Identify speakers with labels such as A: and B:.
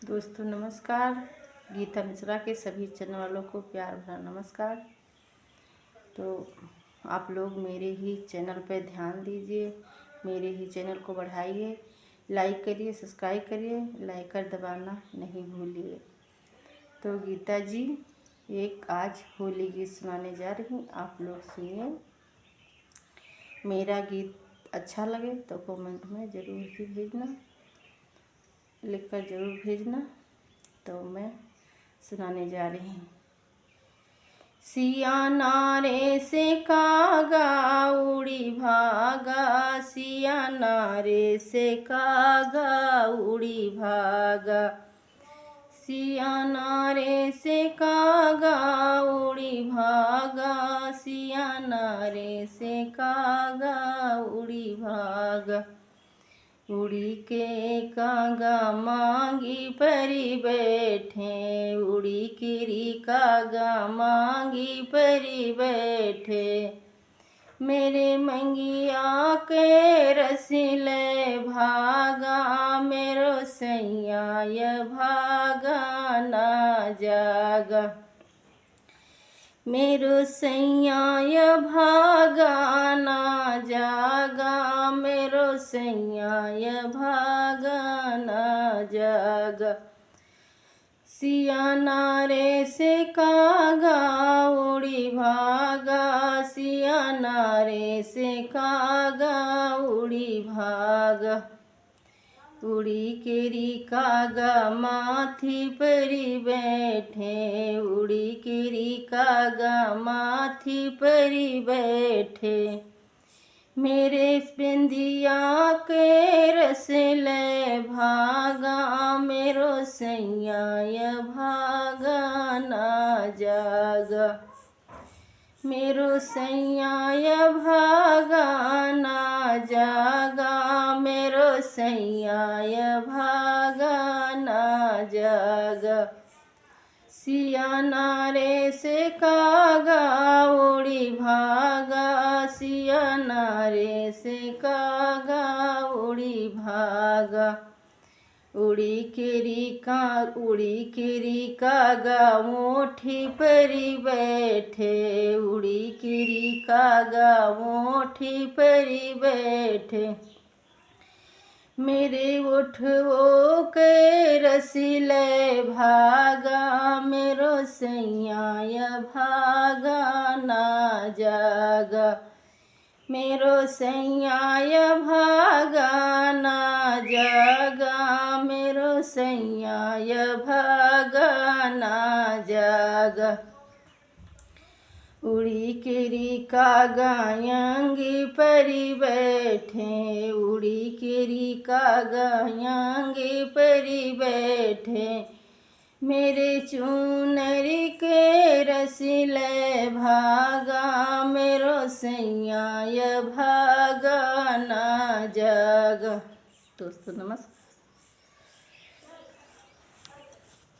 A: दोस्तों नमस्कार। गीता मिश्रा के सभी चैनल वालों को प्यार भरा नमस्कार। तो आप लोग मेरे ही चैनल पर ध्यान दीजिए, मेरे ही चैनल को बढ़ाइए, लाइक करिए, सब्सक्राइब करिए, लाइकर दबाना नहीं भूलिए। तो गीता जी एक आज होली गीत सुनाने जा रही हूँ, आप लोग सुनिए। मेरा गीत अच्छा लगे तो कमेंट में ज़रूर ही भेजना, लिखकर ज़रूर भेजना। तो मैं सुनाने जा रही हूँ। सिया नारे से कागा उड़ी भागा, सिया नारे से कागा उड़ी भागा, सिया नारे से कागा उड़ी भागा, सिया नारे से कागा उड़ी भागा। उड़ी के कागा मांगी परी बैठे, उड़ी किरी कागा मांगी परी बैठे। मेरे मंगिया के रसीले भागा, मेरो सैया ये भागा ना जागा, मेरो सैया ये भागा ना जागा, मेरो सैया ये भागा ना जागा। सिया नारे से कागा उड़ी भागा, सिया नारे से कागा उड़ी भागा। उड़ी केरी कागा माथी परी बैठे, उड़ी केरी कागा माथी परी बैठे। मेरे बिंदिया के रसले भागा, मेरो सैया ये भागा ना जागा, मेरो सैया ये भागा ना जागा, मेरो सैया ये भागा ना जागा। सिया नारे से कागा उड़ी भागा, सिया नारे से कागा उड़ी भागा। उड़ी किरी कागा मोठी परी बैठे, उड़ी किरी कागा मोठी परी बैठे। मेरे उठवो के रसीले भागा, मेरो सैया ये भागा ना जागा, मेरो सैया ये भागा ना जागा, मेरो सैया ये भागा ना जागा। उड़ी केरी कागा यांगी परी बैठे, उड़ी केरी कागा यांगी परी बैठे। मेरे चुनरी के रसीले भागा, मेरो सैया ये भागा ना जागा। दोस्तों नमस्कार।